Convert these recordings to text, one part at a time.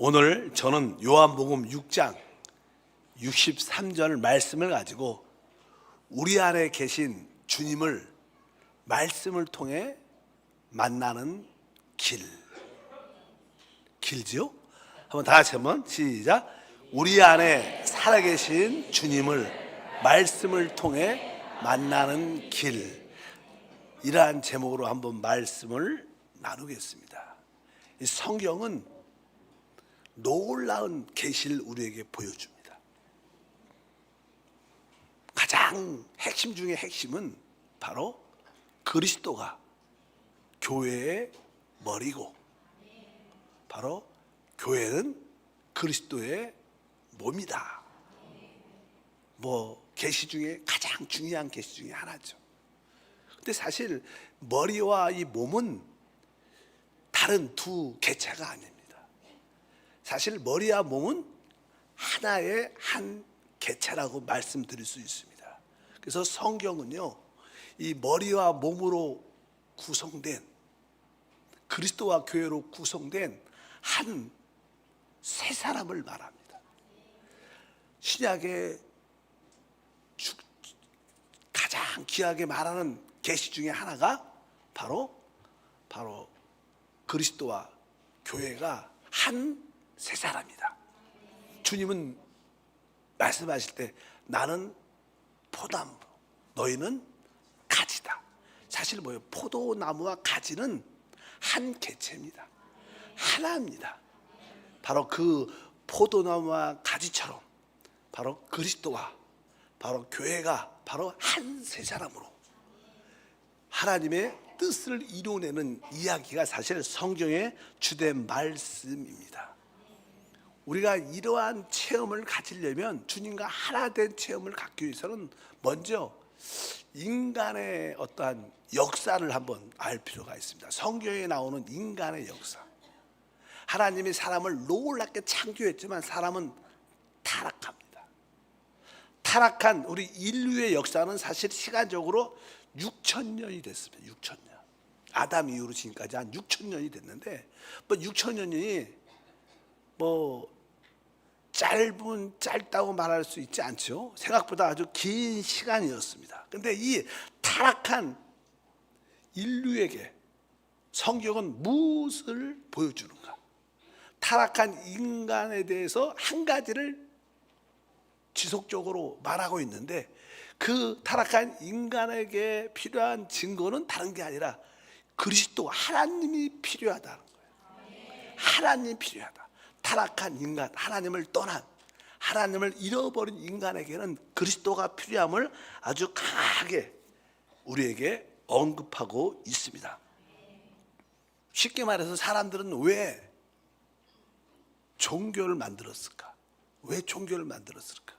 오늘 저는 요한복음 6장 63절 말씀을 가지고 우리 안에 계신 주님을 말씀을 통해 만나는 길지요? 한번 다 같이 한번 시작. 우리 안에 살아계신 주님을 말씀을 통해 만나는 길, 이러한 제목으로 한번 말씀을 나누겠습니다. 이 성경은 놀라운 계시를 우리에게 보여줍니다. 가장 핵심 중에 핵심은 바로 그리스도가 교회의 머리고, 바로 교회는 그리스도의 몸이다. 계시 중에 가장 중요한 계시 중에 하나죠. 근데 사실 머리와 이 몸은 다른 두 개체가 아닙니다. 사실 머리와 몸은 하나의 한 개체라고 말씀드릴 수 있습니다. 그래서 성경은요, 이 머리와 몸으로 구성된, 그리스도와 교회로 구성된 한 세 사람을 말합니다. 신약의 가장 귀하게 말하는 계시 중에 하나가 바로 그리스도와 교회가 한 세 사람이다. 주님은 말씀하실 때 나는 포도나무, 너희는 가지다. 사실 뭐예요? 포도나무와 가지는 한 개체입니다. 하나입니다. 바로 그 포도나무와 가지처럼 바로 그리스도와 바로 교회가 바로 한 세 사람으로 하나님의 뜻을 이루어내는 이야기가 사실 성경의 주된 말씀입니다. 우리가 이러한 체험을 가지려면, 주님과 하나 된 체험을 갖기 위해서는 먼저 인간의 어떠한 역사를 한번 알 필요가 있습니다. 성경에 나오는 인간의 역사. 하나님이 사람을 놀랍게 창조했지만 사람은 타락합니다. 타락한 우리 인류의 역사는 사실 시간적으로 6,000년이 됐습니다. 6,000년. 아담 이후로 지금까지 한 6,000년이 됐는데, 6,000년이 짧다고 말할 수 있지 않죠. 생각보다 아주 긴 시간이었습니다. 근데 이 타락한 인류에게 성경은 무엇을 보여주는가? 타락한 인간에 대해서 한 가지를 지속적으로 말하고 있는데, 그 타락한 인간에게 필요한 증거는 다른 게 아니라 그리스도, 하나님이 필요하다는 거예요. 하나님이 필요하다. 타락한 인간, 하나님을 떠난, 하나님을 잃어버린 인간에게는 그리스도가 필요함을 아주 강하게 우리에게 언급하고 있습니다. 쉽게 말해서 사람들은 왜 종교를 만들었을까? 왜 종교를 만들었을까?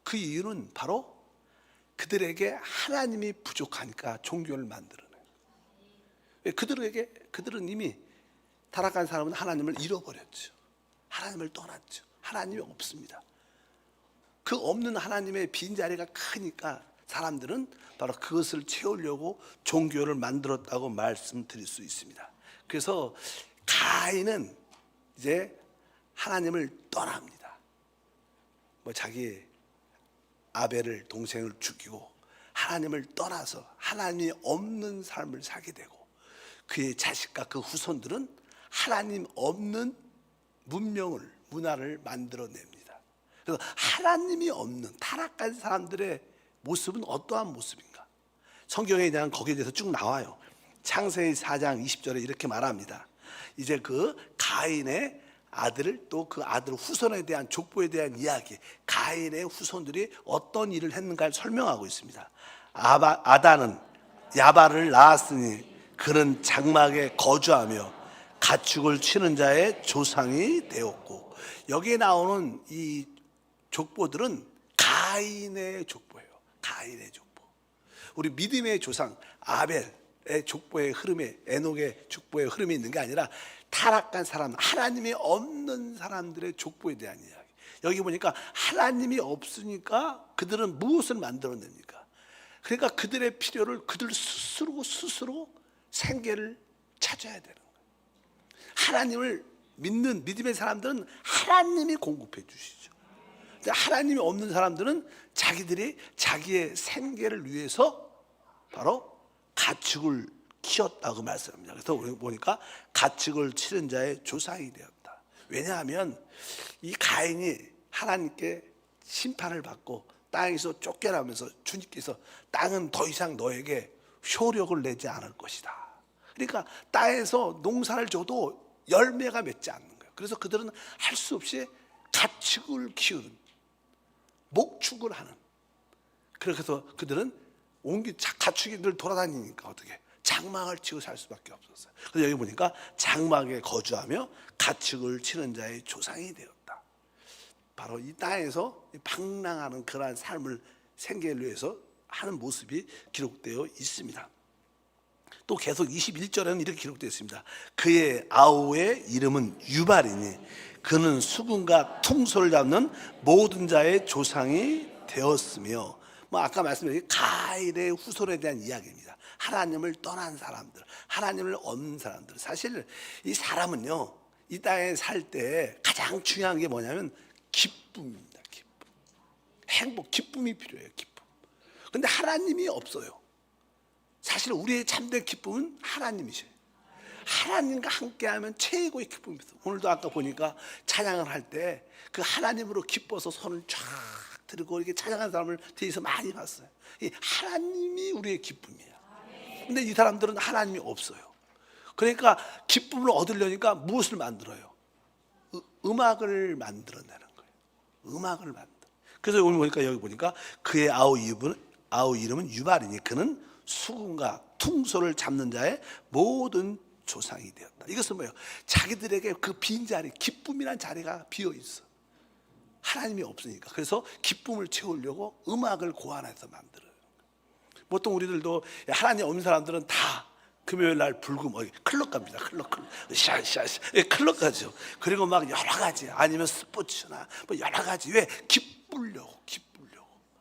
그 이유는 바로 그들에게 하나님이 부족하니까 종교를 만들어내요. 그들은 이미 타락한 사람은 하나님을 잃어버렸죠. 하나님을 떠났죠. 하나님이 없습니다. 그 없는 하나님의 빈자리가 크니까 사람들은 바로 그것을 채우려고 종교를 만들었다고 말씀드릴 수 있습니다. 그래서 가인은 이제 하나님을 떠납니다. 자기 아벨을, 동생을 죽이고 하나님을 떠나서 하나님이 없는 삶을 살게 되고, 그의 자식과 그 후손들은 하나님 없는 문화를 만들어냅니다. 그래서 하나님이 없는 타락한 사람들의 모습은 어떠한 모습인가? 성경에 대한 거기에 대해서 쭉 나와요. 창세기 4장 20절에 이렇게 말합니다. 이제 그 가인의 아들, 또 그 아들 후손에 대한, 족보에 대한 이야기, 가인의 후손들이 어떤 일을 했는가를 설명하고 있습니다. 아단은 야발을 낳았으니 그는 장막에 거주하며 가축을 치는 자의 조상이 되었고, 여기에 나오는 이 족보들은 가인의 족보예요. 가인의 족보. 우리 믿음의 조상 아벨의 족보의 흐름에, 에녹의 족보의 흐름이 있는 게 아니라 타락한 사람, 하나님이 없는 사람들의 족보에 대한 이야기. 여기 보니까 하나님이 없으니까 그들은 무엇을 만들어냅니까? 그러니까 그들의 필요를 그들 스스로 생계를 찾아야 되는 거예요. 하나님을 믿는 믿음의 사람들은 하나님이 공급해 주시죠. 근데 하나님이 없는 사람들은 자기들이 자기의 생계를 위해서 바로 가축을 키웠다고 말씀합니다. 그래서 우리 보니까 가축을 치는 자의 조상이 되었다. 왜냐하면 이 가인이 하나님께 심판을 받고 땅에서 쫓겨나면서 주님께서 땅은 더 이상 너에게 효력을 내지 않을 것이다. 그러니까 땅에서 농사를 줘도 열매가 맺지 않는 거예요. 그래서 그들은 할 수 없이 가축을 키우는, 목축을 하는. 그래서 그들은 가축이 늘 돌아다니니까 어떻게 장막을 치고 살 수밖에 없었어요. 그래서 여기 보니까 장막에 거주하며 가축을 치는 자의 조상이 되었다. 바로 이 땅에서 방랑하는 그러한 삶을 생계를 위해서 하는 모습이 기록되어 있습니다. 또 계속 21절에는 이렇게 기록되어 있습니다. 그의 아우의 이름은 유발이니 그는 수군과 퉁소를 잡는 모든 자의 조상이 되었으며, 아까 말씀드린 가인의 후손에 대한 이야기입니다. 하나님을 떠난 사람들, 하나님을 얻는 사람들. 사실 이 사람은요, 이 땅에 살 때 가장 중요한 게 뭐냐면 기쁨입니다. 기쁨, 행복, 기쁨이 필요해요. 기쁨. 근데 하나님이 없어요. 사실 우리의 참된 기쁨은 하나님이셔요. 하나님과 함께하면 최고의 기쁨입니다. 오늘도 아까 보니까 찬양을 할 때 그 하나님으로 기뻐서 손을 쫙 들고 이렇게 찬양하는 사람을 뒤에서 많이 봤어요. 이 하나님이 우리의 기쁨이에요. 근데 이 사람들은 하나님이 없어요. 그러니까 기쁨을 얻으려니까 무엇을 만들어요? 음악을 만들어내는 거예요. 음악을 만들어. 그래서 오늘 보니까 여기 보니까 그의 아우 이름은 유발이니 그는 수군과 퉁소를 잡는 자의 모든 조상이 되었다. 이것은 뭐예요? 자기들에게 그 빈자리, 기쁨이란 자리가 비어 있어. 하나님이 없으니까. 그래서 기쁨을 채우려고 음악을 고안해서 만들어요. 보통 우리들도 하나님 없는 사람들은 다 금요일 날 불금 클럽 갑니다. 클럽 샤샤샤 클럽 가죠. 그리고 막 여러 가지 아니면 스포츠나 뭐 여러 가지 왜 기쁘려고.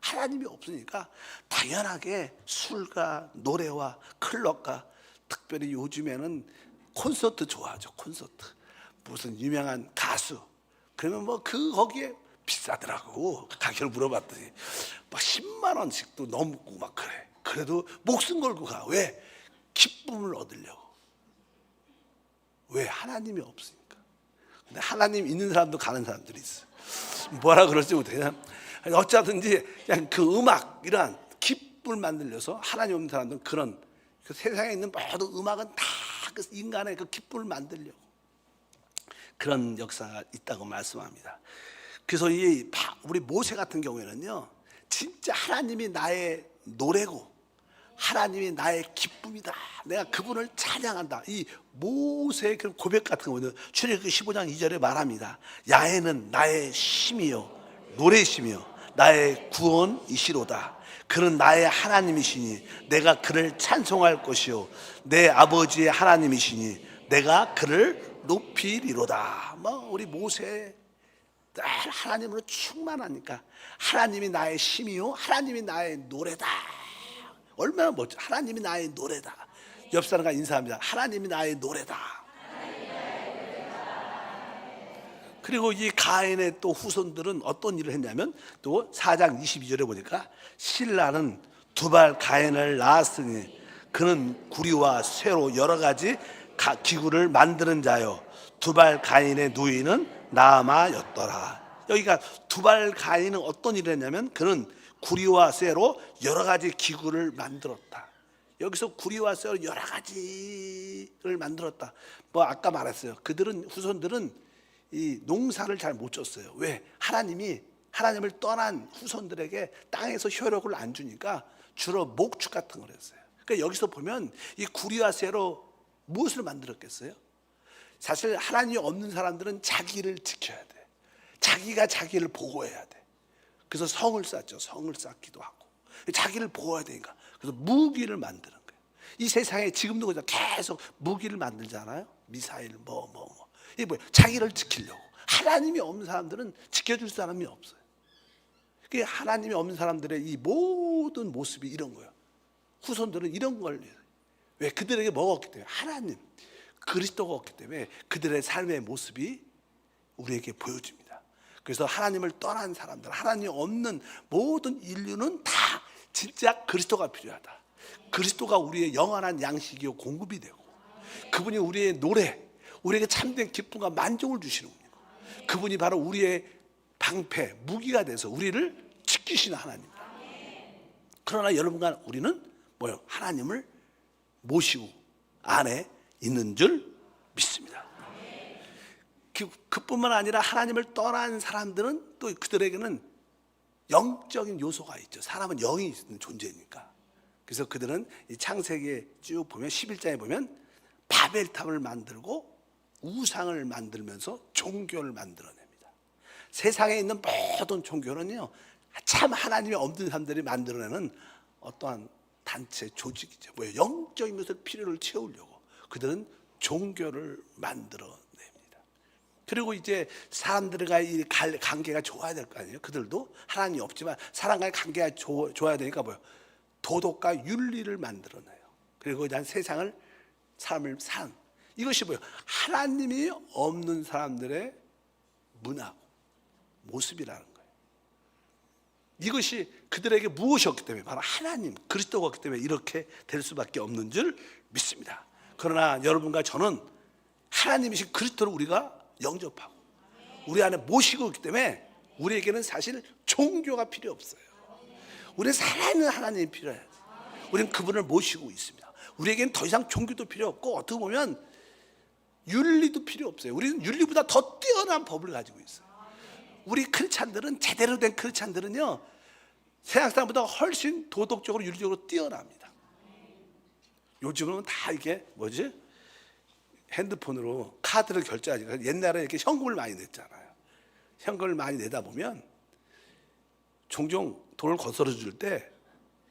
하나님이 없으니까 당연하게 술과 노래와 클럽과 특별히 요즘에는 콘서트 좋아하죠. 콘서트 무슨 유명한 가수 그러면 뭐 거기에 비싸더라고. 가격을 물어봤더니 막 10만 원씩도 넘고 막 그래. 그래도 목숨 걸고 가. 왜? 기쁨을 얻으려고. 왜? 하나님이 없으니까. 근데 하나님 있는 사람도 가는 사람들이 있어. 뭐라 그럴지 못해. 어쩌든지 그냥 그 음악 이러한 기쁨을 만들려서 하나님 없는 사람들은 그런 그 세상에 있는 모든 음악은 다 그 인간의 그 기쁨을 만들려고 그런 역사가 있다고 말씀합니다. 그래서 우리 모세 같은 경우에는요, 진짜 하나님이 나의 노래고 하나님이 나의 기쁨이다. 내가 그분을 찬양한다. 이 모세의 그 고백 같은 거는 출애굽기 15장 2절에 말합니다. 야훼는 나의 힘이요 노래시며 나의 구원이시로다. 그는 나의 하나님이시니 내가 그를 찬송할 것이요 내 아버지의 하나님이시니 내가 그를 높이리로다. 우리 모세 하나님으로 충만하니까 하나님이 나의 힘이요 하나님이 나의 노래다. 얼마나 멋져. 하나님이 나의 노래다. 옆 사람과 인사합니다. 하나님이 나의 노래다. 그리고 이 가인의 또 후손들은 어떤 일을 했냐면 또 4장 22절에 보니까 신라는 두발 가인을 낳았으니 그는 구리와 쇠로 여러 가지 기구를 만드는 자요 두발 가인의 누이는 나아마였더라. 여기가 두발 가인은 어떤 일을 했냐면 그는 구리와 쇠로 여러 가지 기구를 만들었다. 여기서 구리와 쇠로 여러 가지를 만들었다. 아까 말했어요. 후손들은 이 농사를 잘 못 졌어요. 왜? 하나님을 떠난 후손들에게 땅에서 효력을 안 주니까 주로 목축 같은 걸 했어요. 그러니까 여기서 보면 이 구리와 쇠로 무엇을 만들었겠어요? 사실 하나님이 없는 사람들은 자기를 지켜야 돼. 자기가 자기를 보호해야 돼. 그래서 성을 쌓죠. 성을 쌓기도 하고 자기를 보호해야 되니까 그래서 무기를 만드는 거예요. 이 세상에 지금도 그냥 계속 무기를 만들잖아요. 미사일 이게 뭐예요? 자기를 지키려고. 하나님이 없는 사람들은 지켜줄 사람이 없어요. 그게 하나님이 없는 사람들의 이 모든 모습이 이런 거예요. 후손들은 이런 걸 왜? 그들에게 뭐가 없기 때문에 하나님 그리스도가 없기 때문에 그들의 삶의 모습이 우리에게 보여집니다. 그래서 하나님을 떠난 사람들, 하나님 없는 모든 인류는 다 진짜 그리스도가 필요하다. 그리스도가 우리의 영원한 양식이요 공급이 되고, 그분이 우리의 노래, 우리에게 참된 기쁨과 만족을 주시는 분이고, 그분이 바로 우리의 방패, 무기가 돼서 우리를 지키시는 하나님입니다. 그러나 여러분과 우리는 뭐요? 하나님을 모시고 안에 있는 줄 믿습니다. 그뿐만 아니라 하나님을 떠난 사람들은 또 그들에게는 영적인 요소가 있죠. 사람은 영이 있는 존재니까. 그래서 그들은 이 창세기에 쭉 보면 11장에 보면 바벨탑을 만들고 우상을 만들면서 종교를 만들어냅니다. 세상에 있는 모든 종교는요, 참 하나님이 없는 사람들이 만들어내는 어떠한 단체 조직이죠. 뭐예요? 영적인 것을 필요를 채우려고 그들은 종교를 만들어냅니다. 그리고 이제 사람들과의 관계가 좋아야 될 거 아니에요. 그들도 하나님이 없지만 사람과의 관계가 좋아야 되니까 뭐예요? 도덕과 윤리를 만들어내요. 그리고 이제 세상을 삶을 산, 이것이 뭐예요? 하나님이 없는 사람들의 문화고 모습이라는 거예요. 이것이 그들에게 무엇이었기 때문에, 바로 하나님, 그리스도가 없기 때문에 이렇게 될 수밖에 없는 줄 믿습니다. 그러나 여러분과 저는 하나님이신 그리스도를 우리가 영접하고 우리 안에 모시고 있기 때문에 우리에게는 사실 종교가 필요 없어요. 우리는 살아있는 하나님이 필요해요. 우리는 그분을 모시고 있습니다. 우리에게는 더 이상 종교도 필요 없고, 어떻게 보면 윤리도 필요 없어요. 우리는 윤리보다 더 뛰어난 법을 가지고 있어요. 우리 크리스찬들은, 제대로 된 크리스찬들은요, 세상 사람보다 훨씬 도덕적으로 윤리적으로 뛰어납니다. 요즘은 다 이게 뭐지? 핸드폰으로 카드를 결제하니까, 옛날에 이렇게 현금을 많이 냈잖아요. 현금을 많이 내다 보면 종종 돈을 건설해 줄 때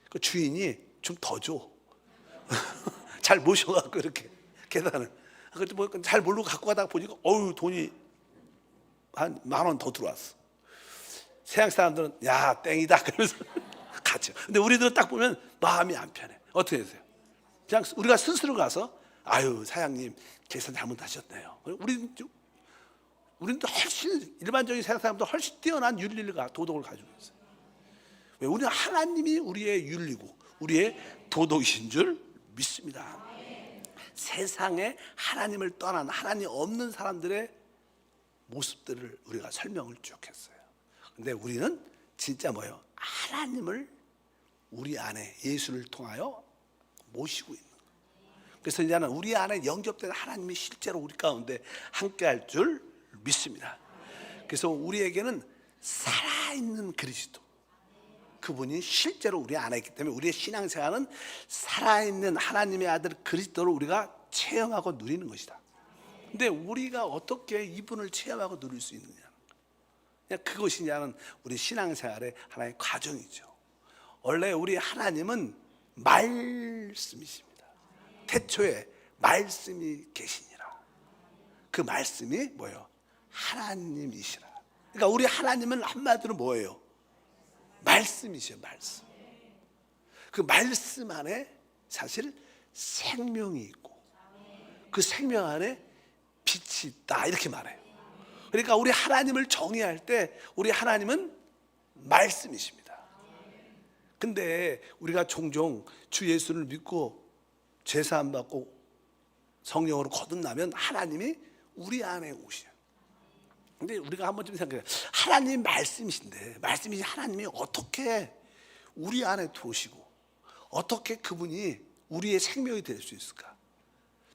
그 주인이 좀 더 줘. 잘 모셔갖고 이렇게 계산을. 그때 뭐 잘 모르고 갖고 가다가 보니까 돈이 한 10,000원 더 들어왔어. 세상 사람들은 야 땡이다 그러면서 가죠. 근데 우리들은 딱 보면 마음이 안 편해. 어떻게 되세요? 그냥 우리가 스스로 가서 아유 사장님 계산 잘못하셨네요. 우리는 또 훨씬 일반적인 세상 사람들 훨씬 뛰어난 윤리가 도덕을 가지고 있어요. 왜? 우리는 하나님이 우리의 윤리고 우리의 도덕이신 줄 믿습니다. 세상에 하나님을 떠난, 하나님 없는 사람들의 모습들을 우리가 설명을 쭉 했어요. 근데 우리는 진짜 뭐예요? 하나님을 우리 안에 예수를 통하여 모시고 있는 거예요. 그래서 이제는 우리 안에 영접된 하나님이 실제로 우리 가운데 함께 할 줄 믿습니다. 그래서 우리에게는 살아있는 그리스도, 그분이 실제로 우리 안에 있기 때문에 우리의 신앙생활은 살아있는 하나님의 아들 그리스도를 우리가 체험하고 누리는 것이다. 근데 우리가 어떻게 이분을 체험하고 누릴 수 있느냐, 그냥 그것이냐는 우리 신앙생활의 하나의 과정이죠. 원래 우리 하나님은 말씀이십니다. 태초에 말씀이 계시니라. 그 말씀이 뭐예요? 하나님이시라. 그러니까 우리 하나님은 한마디로 뭐예요? 말씀이시요, 말씀. 그 말씀 안에 사실 생명이 있고 그 생명 안에 빛이 있다, 이렇게 말해요. 그러니까 우리 하나님을 정의할 때 우리 하나님은 말씀이십니다. 근데 우리가 종종 주 예수를 믿고 제사함 받고 성령으로 거듭나면 하나님이 우리 안에 오셔요. 근데 우리가 한번 좀 생각해요. 하나님이 말씀이신데, 말씀이신 하나님이 어떻게 우리 안에 들어오시고 어떻게 그분이 우리의 생명이 될 수 있을까?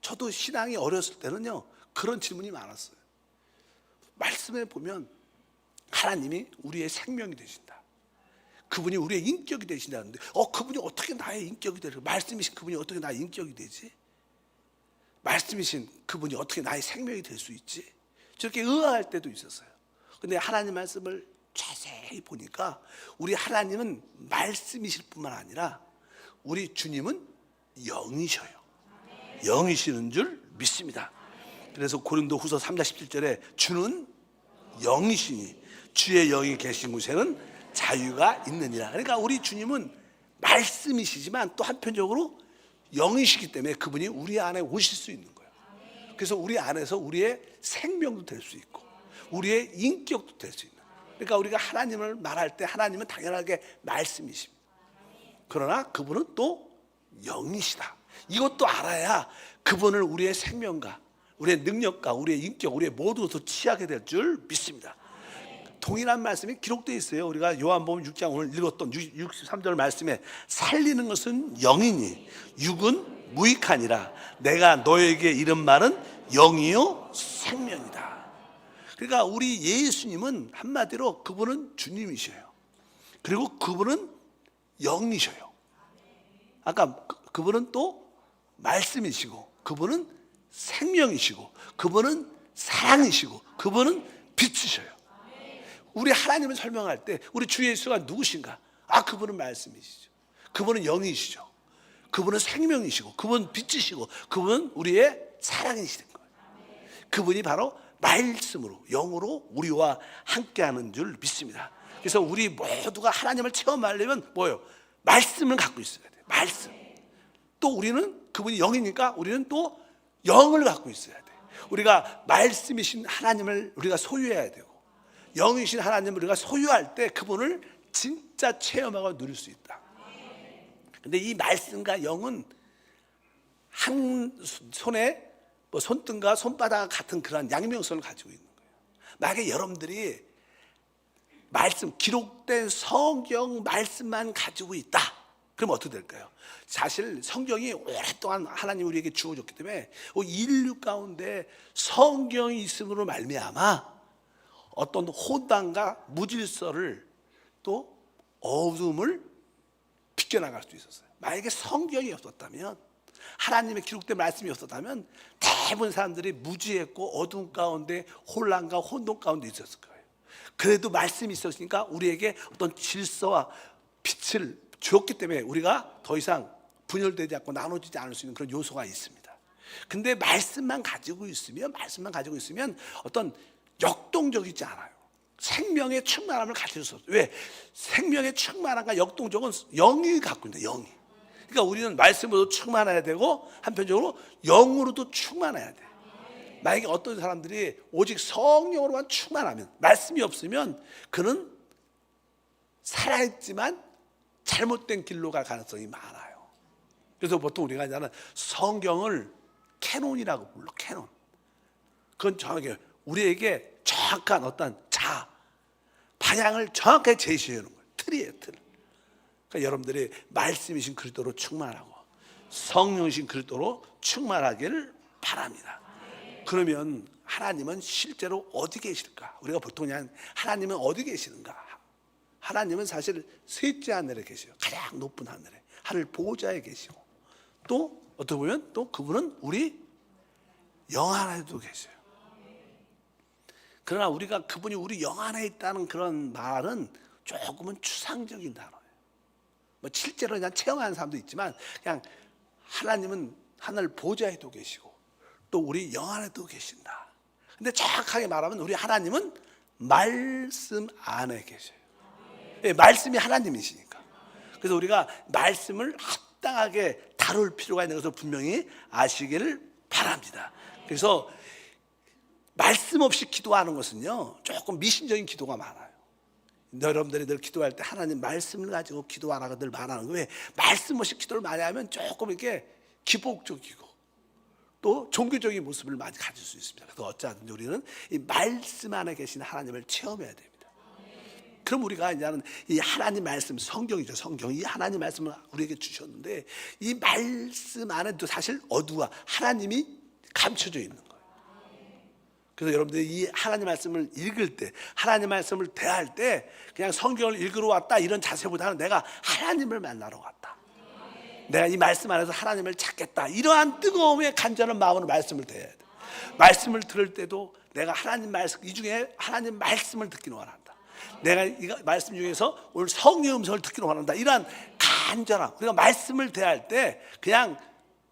저도 신앙이 어렸을 때는요, 그런 질문이 많았어요. 말씀에 보면 하나님이 우리의 생명이 되신다, 그분이 우리의 인격이 되신다는데 그분이 어떻게 나의 인격이 되지? 말씀이신 그분이 어떻게 나의 인격이 되지? 말씀이신 그분이 어떻게 나의 생명이 될 수 있지? 저렇게 의아할 때도 있었어요. 근데 하나님 말씀을 자세히 보니까 우리 하나님은 말씀이실 뿐만 아니라 우리 주님은 영이셔요. 영이시는 줄 믿습니다. 그래서 고린도 후서 3장 17절에 주는 영이시니 주의 영이 계신 곳에는 자유가 있느니라. 그러니까 우리 주님은 말씀이시지만 또 한편적으로 영이시기 때문에 그분이 우리 안에 오실 수 있는 거예요. 그래서 우리 안에서 우리의 생명도 될 수 있고 우리의 인격도 될 수 있는. 그러니까 우리가 하나님을 말할 때 하나님은 당연하게 말씀이십니다. 그러나 그분은 또 영이시다. 이것도 알아야 그분을 우리의 생명과 우리의 능력과 우리의 인격, 우리의 모두도 취하게 될 줄 믿습니다. 동일한 말씀이 기록되어 있어요. 우리가 요한복음 6장 오늘 읽었던 63절 말씀에 살리는 것은 영이니 육은 무익하니라. 내가 너에게 이른 말은 영이요 생명이다. 그러니까 우리 예수님은 한마디로 그분은 주님이셔요. 그리고 그분은 영이셔요. 아까 그분은 또 말씀이시고 그분은 생명이시고 그분은 사랑이시고 그분은 빛이셔요. 우리 하나님을 설명할 때 우리 주 예수가 누구신가? 그분은 말씀이시죠. 그분은 영이시죠. 그분은 생명이시고 그분은 빛이시고 그분은 우리의 사랑이시는 거예요. 그분이 바로 말씀으로 영으로 우리와 함께하는 줄 믿습니다. 그래서 우리 모두가 하나님을 체험하려면 뭐예요? 말씀을 갖고 있어야 돼요. 말씀. 또 우리는 그분이 영이니까 우리는 또 영을 갖고 있어야 돼요. 우리가 말씀이신 하나님을 우리가 소유해야 되고 영이신 하나님을 우리가 소유할 때 그분을 진짜 체험하고 누릴 수 있다. 근데 이 말씀과 영은 한 손에 손등과 손바닥 같은 그런 양면성을 가지고 있는 거예요. 만약에 여러분들이 말씀, 기록된 성경 말씀만 가지고 있다. 그럼 어떻게 될까요? 사실 성경이 오랫동안 하나님 우리에게 주어졌기 때문에 인류 가운데 성경이 있음으로 말미암아 어떤 혼돈과 무질서를 또 어둠을 비껴나갈 수 있었어요. 만약에 성경이 없었다면 하나님의 기록된 말씀이 없었다면 대부분 사람들이 무지했고 어둠 가운데 혼란과 혼돈 가운데 있었을 거예요. 그래도 말씀이 있었으니까 우리에게 어떤 질서와 빛을 주었기 때문에 우리가 더 이상 분열되지 않고 나눠지지 않을 수 있는 그런 요소가 있습니다. 근데 말씀만 가지고 있으면 어떤 역동적이지 않아요. 생명의 충만함을 가질 수 없어요. 왜? 생명의 충만함과 역동적은 영이 갖고 있는데 영이. 그러니까 우리는 말씀으로도 충만해야 되고 한편적으로 영으로도 충만해야 돼요. 만약에 어떤 사람들이 오직 성령으로만 충만하면 말씀이 없으면 그는 살아있지만 잘못된 길로 갈 가능성이 많아요. 그래서 보통 우리가 이제는 성경을 캐논이라고 불러. 캐논. 그건 정확하게 우리에게 정확한 어떤 방향을 정확하게 제시해 주는 거예요. 틀이에요, 틀. 그러니까 여러분들이 말씀이신 그리스도로 충만하고 성령이신 그리스도로 충만하기를 바랍니다. 그러면 하나님은 실제로 어디 계실까? 우리가 보통 그냥 하나님은 어디 계시는가? 하나님은 사실 셋째 하늘에 계세요. 가장 높은 하늘에 하늘 보호자에 계시고 또 어떻게 보면 또 그분은 우리 영 안에도 계세요. 그러나 우리가 그분이 우리 영 안에 있다는 그런 말은 조금은 추상적인 단어예요. 실제로 그냥 체험하는 사람도 있지만 그냥 하나님은 하늘 보좌에도 계시고 또 우리 영 안에도 계신다. 근데 정확하게 말하면 우리 하나님은 말씀 안에 계셔요. 말씀이 하나님이시니까. 그래서 우리가 말씀을 합당하게 다룰 필요가 있는 것을 분명히 아시기를 바랍니다. 그래서 말씀 없이 기도하는 것은요 조금 미신적인 기도가 많아요. 여러분들이 늘 기도할 때 하나님 말씀을 가지고 기도하라고 늘 말하는 거예요. 왜? 말씀 없이 기도를 많이 하면 조금 이렇게 기복적이고 또 종교적인 모습을 많이 가질 수 있습니다. 그래서 어찌하든지 우리는 이 말씀 안에 계신 하나님을 체험해야 됩니다. 그럼 우리가 이제는 이 하나님 말씀, 성경이죠. 성경. 이 하나님 말씀을 우리에게 주셨는데 이 말씀 안에도 사실 어두와 하나님이 감춰져 있는 거예요. 그래서 여러분들이 이 하나님 말씀을 읽을 때, 하나님 말씀을 대할 때 그냥 성경을 읽으러 왔다 이런 자세보다는 내가 하나님을 만나러 왔다. 내가 이 말씀 안에서 하나님을 찾겠다. 이러한 뜨거움의 간절한 마음으로 말씀을 대해야 돼. 말씀을 들을 때도 내가 하나님 말씀, 이 중에 하나님 말씀을 듣기를 원한다. 내가 이 말씀 중에서 오늘 성령의 음성을 듣기를 원한다. 이러한 간절함. 우리가 말씀을 대할 때 그냥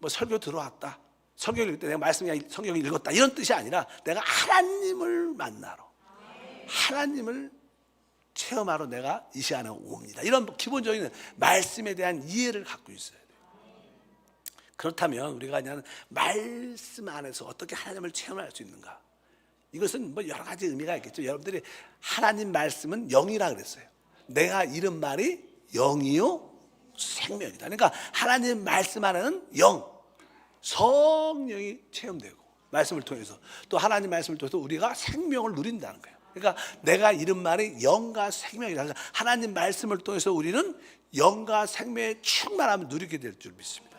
설교 들어왔다. 성경을 읽을 때 내가 성경을 읽었다. 이런 뜻이 아니라 내가 하나님을 만나러, 하나님을 체험하러 내가 이 시간에 옵니다. 이런 기본적인 말씀에 대한 이해를 갖고 있어야 돼요. 그렇다면 우리가 그냥 말씀 안에서 어떻게 하나님을 체험할 수 있는가? 이것은 뭐 여러 가지 의미가 있겠죠. 여러분들이 하나님 말씀은 영이라 그랬어요. 내가 잃은 말이 영이요 생명이다. 그러니까 하나님 말씀 안에는 영, 성령이 체험되고, 말씀을 통해서 또 하나님 말씀을 통해서 우리가 생명을 누린다는 거예요. 그러니까 내가 잃은 말이 영과 생명이다. 하나님 말씀을 통해서 우리는 영과 생명의 충만함을 누리게 될 줄 믿습니다.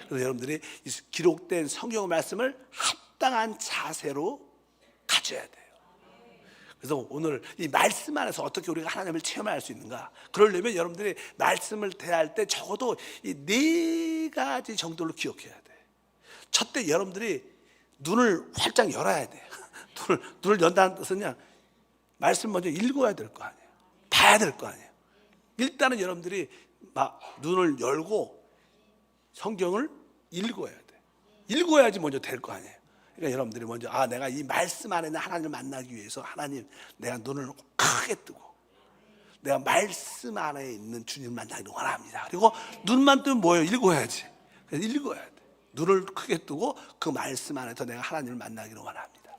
그래서 여러분들이 이 기록된 성경 말씀을 합당한 자세로 가져야 돼요. 그래서 오늘 이 말씀 안에서 어떻게 우리가 하나님을 체험할 수 있는가? 그러려면 여러분들이 말씀을 대할 때 적어도 이 4가지 정도로 기억해야 돼. 첫째, 여러분들이 눈을 활짝 열어야 돼요. 눈을 연다는 뜻은요, 말씀 먼저 읽어야 될 거 아니에요. 봐야 될 거 아니에요. 일단은 여러분들이 막 눈을 열고 성경을 읽어야 돼. 읽어야지 먼저 될 거 아니에요. 그러니까 여러분들이 먼저 내가 이 말씀 안에 있는 하나님을 만나기 위해서 하나님, 내가 눈을 크게 뜨고 내가 말씀 안에 있는 주님을 만나기를 원합니다. 그리고 눈만 뜨면 뭐예요? 읽어야지. 그래서 읽어야 돼. 눈을 크게 뜨고 그 말씀 안에서 내가 하나님을 만나기를 원합니다.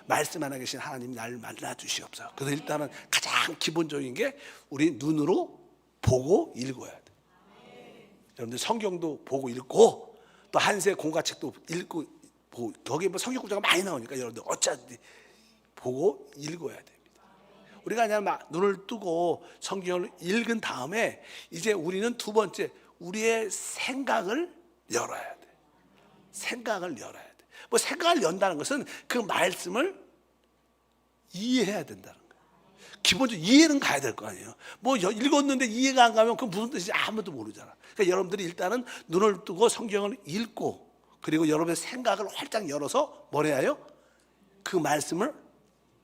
말씀 안에 계신 하나님이 나를 만나 주시옵소서. 그래서 일단은 가장 기본적인 게 우리 눈으로 보고 읽어야 돼. 여러분들 성경도 보고 읽고 또 한세 공과책도 읽고 보고, 거기에 뭐 성경 구절가 많이 나오니까 여러분들 어차피 보고 읽어야 됩니다. 우리가 그냥 막 눈을 뜨고 성경을 읽은 다음에 이제 우리는 두 번째, 우리의 생각을 열어야 돼. 생각을 열어야 돼. 뭐 생각을 연다는 것은 그 말씀을 이해해야 된다는 거예요. 기본적으로 이해는 가야 될 거 아니에요. 뭐 읽었는데 이해가 안 가면 그 무슨 뜻인지 아무도 모르잖아. 그러니까 여러분들이 일단은 눈을 뜨고 성경을 읽고, 그리고 여러분의 생각을 활짝 열어서 뭘 해야 해요? 그 말씀을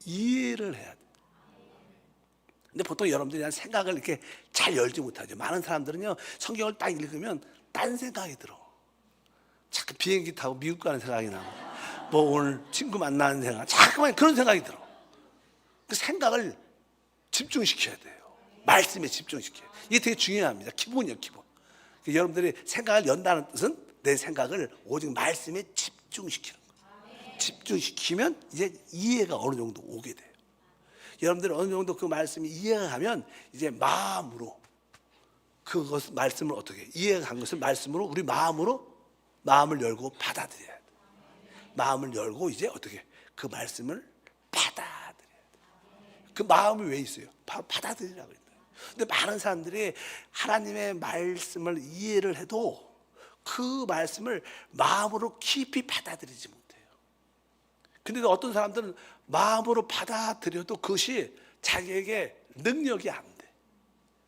이해를 해야 돼. 근데 보통 여러분들이 그냥 생각을 이렇게 잘 열지 못하죠. 많은 사람들은요, 성경을 딱 읽으면 딴 생각이 들어. 자꾸 비행기 타고 미국 가는 생각이 나고, 뭐 오늘 친구 만나는 생각, 자꾸만 그런 생각이 들어. 그 생각을 집중시켜야 돼요. 말씀에 집중시켜요. 이게 되게 중요합니다. 기본이에요, 기본. 여러분들이 생각을 연다는 뜻은 내 생각을 오직 말씀에 집중시키는 거예요. 집중시키면 이제 이해가 어느 정도 오게 돼요. 여러분들이 어느 정도 그 말씀이 이해가 가면 이제 마음으로 그것 말씀을 어떻게 이해가 간 것을 말씀으로 우리 마음으로 마음을 열고 받아들여야 돼. 마음을 열고 이제 어떻게 그 말씀을 받아들여야 돼. 그 마음이 왜 있어요? 바로 받아들이라고 그랬어요. 근데 많은 사람들이 하나님의 말씀을 이해를 해도 그 말씀을 마음으로 깊이 받아들이지 못해요. 근데 어떤 사람들은 마음으로 받아들여도 그것이 자기에게 능력이 안 돼.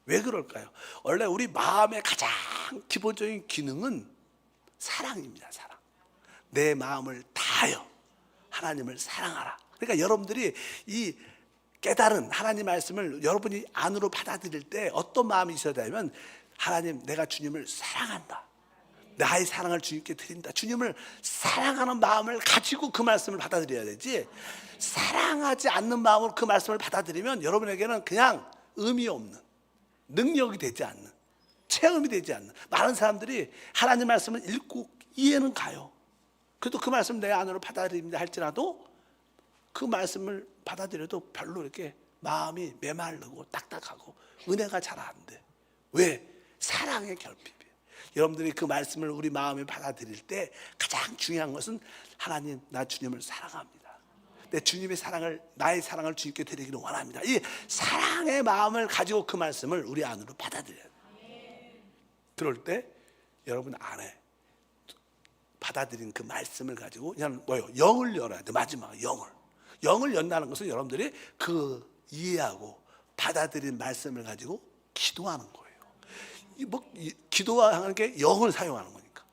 왜 그럴까요? 원래 우리 마음의 가장 기본적인 기능은 사랑입니다. 사랑. 내 마음을 다하여 하나님을 사랑하라. 그러니까 여러분들이 이 깨달은 하나님 말씀을 여러분이 안으로 받아들일 때 어떤 마음이 있어야 되냐면, 하나님, 내가 주님을 사랑한다. 나의 사랑을 주님께 드린다. 주님을 사랑하는 마음을 가지고 그 말씀을 받아들여야 되지, 사랑하지 않는 마음으로 그 말씀을 받아들이면 여러분에게는 그냥 의미 없는, 능력이 되지 않는, 체험이 되지 않는. 많은 사람들이 하나님 말씀을 읽고 이해는 가요. 그래도 그 말씀 내 안으로 받아들인다 할지라도 그 말씀을 받아들여도 별로 이렇게 마음이 메마르고 딱딱하고 은혜가 잘 안 돼. 왜? 사랑의 결핍이에요. 여러분들이 그 말씀을 우리 마음에 받아들일 때 가장 중요한 것은, 하나님, 나 주님을 사랑합니다. 내 주님의 사랑을, 나의 사랑을 주님께 드리기를 원합니다. 이 사랑의 마음을 가지고 그 말씀을 우리 안으로 받아들여야 돼요. 그럴 때 여러분 안에 받아들인 그 말씀을 가지고 그냥 뭐예요? 영을 열어야 돼. 마지막에 영을 연다는 것은 여러분들이 그 이해하고 받아들인 말씀을 가지고 기도하는 거예요. 기도하는 게 영을 사용하는 거니까.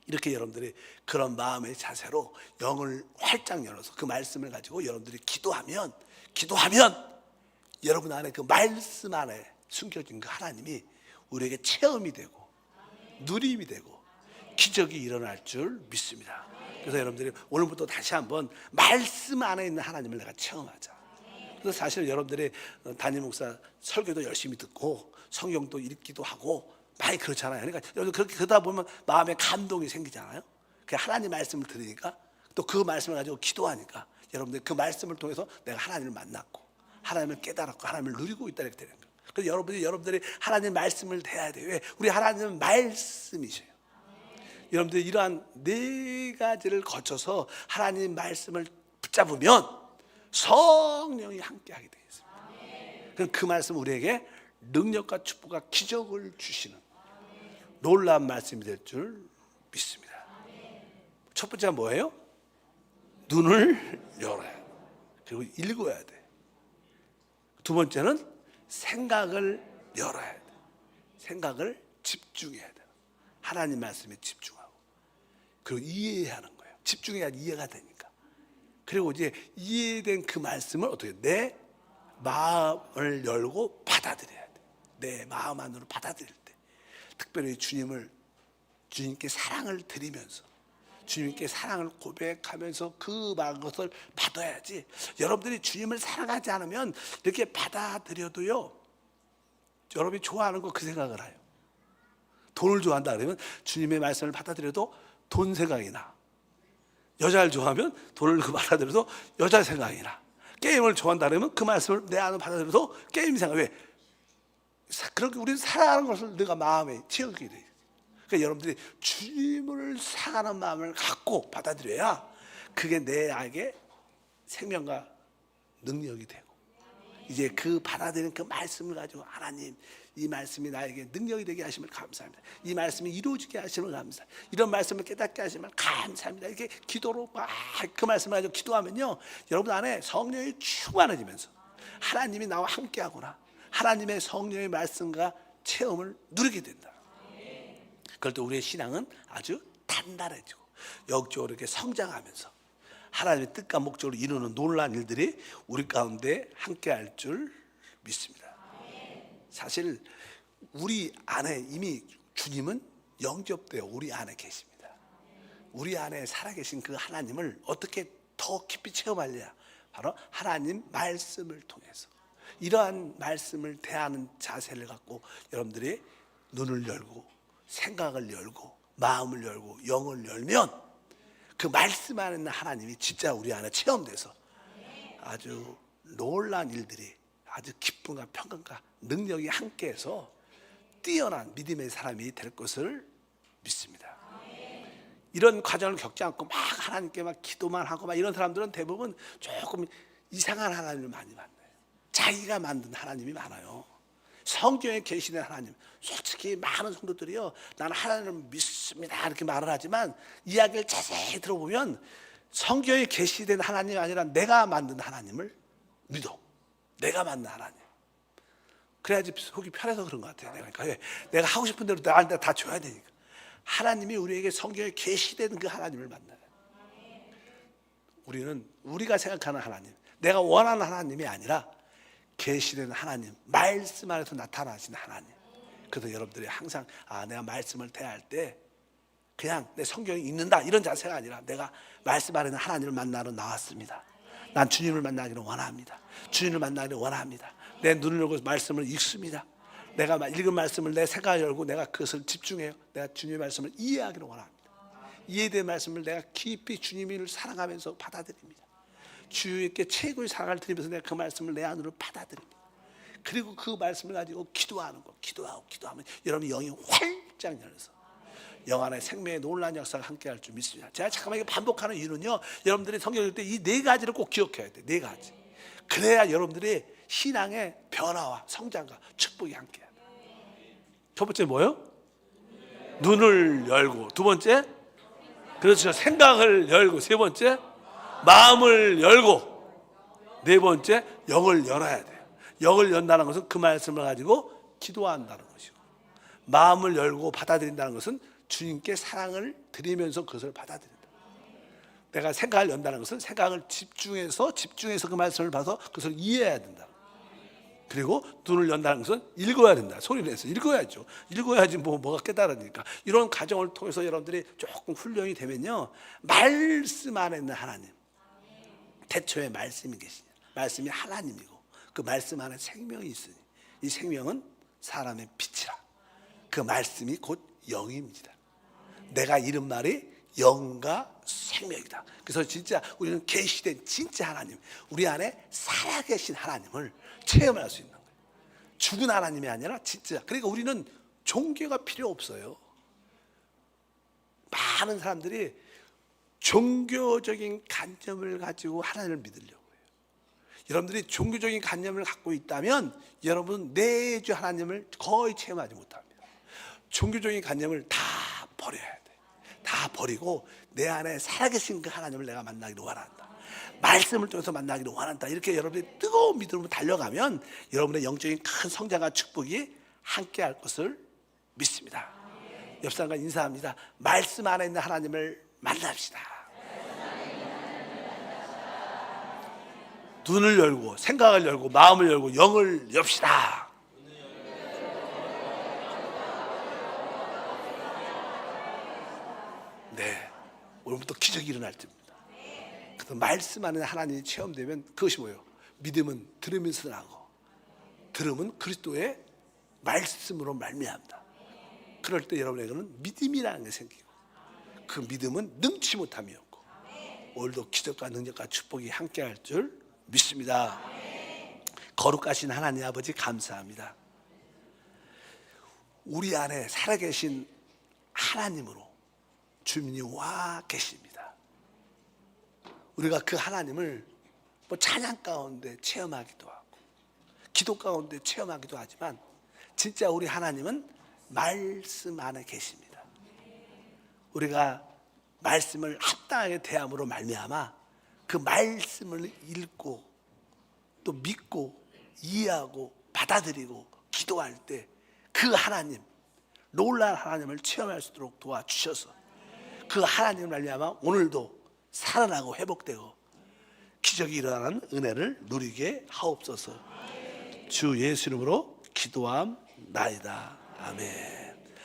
이렇게 여러분들이 그런 마음의 자세로 영을 활짝 열어서 그 말씀을 가지고 여러분들이 기도하면 여러분 안에 그 말씀 안에 숨겨진 그 하나님이 우리에게 체험이 되고 누림이 되고 기적이 일어날 줄 믿습니다. 그래서 여러분들이 오늘부터 다시 한번 말씀 안에 있는 하나님을 내가 체험하자. 그래서 사실 여러분들이 담임 목사 설교도 열심히 듣고 성경도 읽기도 하고 많이 그렇잖아요. 그러니까 여러분 그렇게 그러다 보면 마음에 감동이 생기잖아요. 그 하나님 말씀을 들으니까 또 그 말씀을 가지고 기도하니까 여러분들 그 말씀을 통해서 내가 하나님을 만났고 하나님을 깨달았고 하나님을 누리고 있다 이렇게 되는 거예요. 그래서 여러분들이 하나님 말씀을 대해야 돼요. 왜? 우리 하나님은 말씀이셔요. 여러분들 이러한 네 가지를 거쳐서 하나님 말씀을 붙잡으면 성령이 함께하게 되겠습니다. 그럼 그 말씀 우리에게 능력과 축복과 기적을 주시는 놀라운 말씀이 될 줄 믿습니다. 첫 번째가 뭐예요? 눈을 열어야 돼. 그리고 읽어야 돼. 두 번째는 생각을 열어야 돼. 생각을 집중해야 돼. 하나님 말씀에 집중하고 그리고 이해하는 거예요. 집중해야 이해가 되니까. 그리고 이제 이해된 그 말씀을 어떻게 내 마음을 열고 받아들여야 돼. 내 마음 안으로 받아들일 때 특별히 주님께 사랑을 드리면서 주님께 사랑을 고백하면서 그 것을 받아야지. 여러분들이 주님을 사랑하지 않으면 이렇게 받아들여도요, 여러분이 좋아하는 거 그 생각을 해요. 돈을 좋아한다 그러면 주님의 말씀을 받아들여도 돈 생각이 나. 여자를 좋아하면 돈을 받아들여도 여자 생각이 나. 게임을 좋아한다 그러면 그 말씀을 내 안으로 받아들여도 게임 생각. 왜? 그렇게 우리는 사랑하는 것을 내가 마음에 채우게 돼. 그러니까 여러분들이 주님을 사랑하는 마음을 갖고 받아들여야 그게 내에게 생명과 능력이 되고 이제 그 받아들이는 그 말씀을 가지고 하나님 이 말씀이 나에게 능력이 되게 하심을 감사합니다. 이 말씀이 이루어지게 하심을 감사합니다. 이런 말씀을 깨닫게 하심을 감사합니다. 이렇게 기도로 막 그 말씀을 가지고 기도하면요, 여러분 안에 성령이 충만해지면서 하나님이 나와 함께하구나, 하나님의 성령의 말씀과 체험을 누리게 된다. 그럴 때 우리의 신앙은 아주 단단해지고 영적으로 이렇게 성장하면서 하나님의 뜻과 목적을 이루는 놀라운 일들이 우리 가운데 함께할 줄 믿습니다. 사실 우리 안에 이미 주님은 영접되어 우리 안에 계십니다. 우리 안에 살아계신 그 하나님을 어떻게 더 깊이 체험하려냐? 바로 하나님 말씀을 통해서 이러한 말씀을 대하는 자세를 갖고 여러분들이 눈을 열고 생각을 열고 마음을 열고 영을 열면 그 말씀 안에 있는 하나님이 진짜 우리 안에 체험돼서 아주 놀라운 일들이 아주 기쁨과 평강과 능력이 함께해서 뛰어난 믿음의 사람이 될 것을 믿습니다. 이런 과정을 겪지 않고 막 하나님께 막 기도만 하고 막 이런 사람들은 대부분 조금 이상한 하나님을 많이 만나요. 자기가 만든 하나님이 많아요. 성경에 계시는 하나님, 솔직히 많은 성도들이요, 나는 하나님을 믿습니다 이렇게 말을 하지만 이야기를 자세히 들어보면 성경에 계시된 하나님이 아니라 내가 만든 하나님을 믿어. 내가 만든 하나님. 그래야지 속이 편해서 그런 것 같아요. 내가 하고 싶은 대로 나한테 다 줘야 되니까. 하나님이 우리에게 성경에 계시된 그 하나님을 만나요. 우리는 우리가 생각하는 하나님, 내가 원하는 하나님이 아니라 계시된 하나님, 말씀 안에서 나타나신 하나님. 그래서 여러분들이 항상 내가 말씀을 대할 때 그냥 내 성경이 읽는다 이런 자세가 아니라 내가 말씀 안에 있는 하나님을 만나러 나왔습니다. 난 주님을 만나기를 원합니다. 주님을 만나기를 원합니다. 내 눈을 열고 말씀을 읽습니다. 내가 읽은 말씀을 내 생각을 열고 내가 그것을 집중해요. 내가 주님의 말씀을 이해하기를 원합니다. 이해된 말씀을 내가 깊이 주님을 사랑하면서 받아들입니다. 주님께 최고의 사랑을 드리면서 내가 그 말씀을 내 안으로 받아들입니다. 그리고 그 말씀을 가지고 기도하는 거, 기도하면 여러분 영이 활짝 열려서 영 안에 생명의 놀라운 역사가 함께할 줄 믿습니다. 제가 잠깐만 이거 반복하는 이유는요, 여러분들이 성경 읽을 때 이 네 가지를 꼭 기억해야 돼. 네 가지. 그래야 여러분들이 신앙의 변화와 성장과 축복이 함께해요. 첫 번째 뭐예요? 눈을 열고, 두 번째 그렇죠, 생각을 열고, 세 번째 마음을 열고, 네 번째 영을 열어야 돼요. 영을 연다는 것은 그 말씀을 가지고 기도한다는 것이고, 마음을 열고 받아들인다는 것은 주님께 사랑을 드리면서 그것을 받아들인다. 내가 생각을 연다는 것은 생각을 집중해서 그 말씀을 봐서 그것을 이해해야 된다. 그리고 눈을 연다는 것은 읽어야 된다. 소리를 내서 읽어야죠. 읽어야지 뭐가 깨달으니까. 이런 과정을 통해서 여러분들이 조금 훈련이 되면요, 말씀 안에 있는 하나님, 태초에 말씀이 계시냐, 말씀이 하나님이고 그 말씀 안에 생명이 있으니 이 생명은 사람의 빛이라. 그 말씀이 곧 영입니다. 내가 이른 말이 영과 생명이다. 그래서 진짜 우리는 계시된 진짜 하나님, 우리 안에 살아계신 하나님을 체험할 수 있는 거예요. 죽은 하나님이 아니라 진짜. 그러니까 우리는 종교가 필요 없어요. 많은 사람들이 종교적인 관점을 가지고 하나님을 믿으려고 해요. 여러분들이 종교적인 관념을 갖고 있다면 여러분 내주 하나님을 거의 체험하지 못합니다. 종교적인 관념을 다 버려야 돼. 다 버리고 내 안에 살아계신 그 하나님을 내가 만나기를 원한다. 말씀을 통해서 만나기를 원한다. 이렇게 여러분이 뜨거운 믿음으로 달려가면 여러분의 영적인 큰 성장과 축복이 함께할 것을 믿습니다. 옆 사람과 인사합니다. 말씀 안에 있는 하나님을 만납시다. 눈을 열고 생각을 열고 마음을 열고 영을 엽시다. 네, 오늘부터 기적이 일어날 때입니다. 그래서 말씀 안에 하나님이 체험되면 그것이 뭐예요? 믿음은 들으면서 나고 들음은 그리스도의 말씀으로 말미암다. 그럴 때 여러분에게는 믿음이라는 게 생기고 그 믿음은 능치 못함이었고 오늘도 기적과 능력과 축복이 함께할 줄 믿습니다. 거룩하신 하나님 아버지 감사합니다. 우리 안에 살아계신 하나님으로 주민이 와 계십니다. 우리가 그 하나님을 뭐 찬양 가운데 체험하기도 하고 기도 가운데 체험하기도 하지만 진짜 우리 하나님은 말씀 안에 계십니다. 우리가 말씀을 합당하게 대함으로 말미암아 그 말씀을 읽고 또 믿고 이해하고 받아들이고 기도할 때 그 하나님, 놀라운 하나님을 체험할 수 있도록 도와주셔서 그 하나님을 말미암아 오늘도 살아나고 회복되고 기적이 일어나는 은혜를 누리게 하옵소서. 주 예수 이름으로 기도함나이다. 아멘.